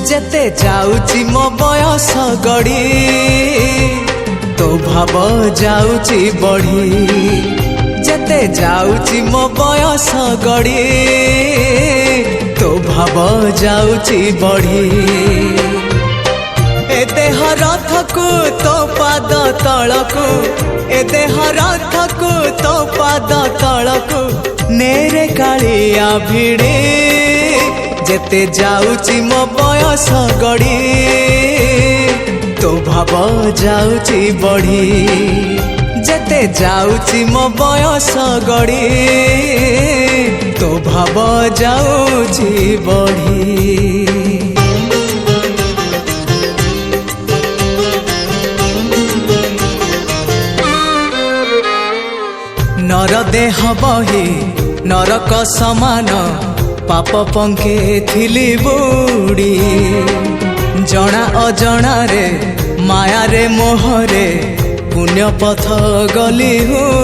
जेते जाउची मो बयस गड़ी तो भाव जाउची बढ़ी जेते जाउची मो बयस गड़ी तो भाव जाउची बढ़ी ए देह रथकु तो पाद तलकु ए देह रथकु तो पाद तलकु नेरे कालिया भिड़ी जेते जाउची मो बयस गड़ी तो भाव जाउची बढ़ी जेते जाउची मो बयस गड़ी तो भाव जाउची बढ़ी। नर देह बही नरक समान पाप पंखे थिली बुड़ी जना अजना रे माया रे मोहरे पुण्य पथ गली हूँ।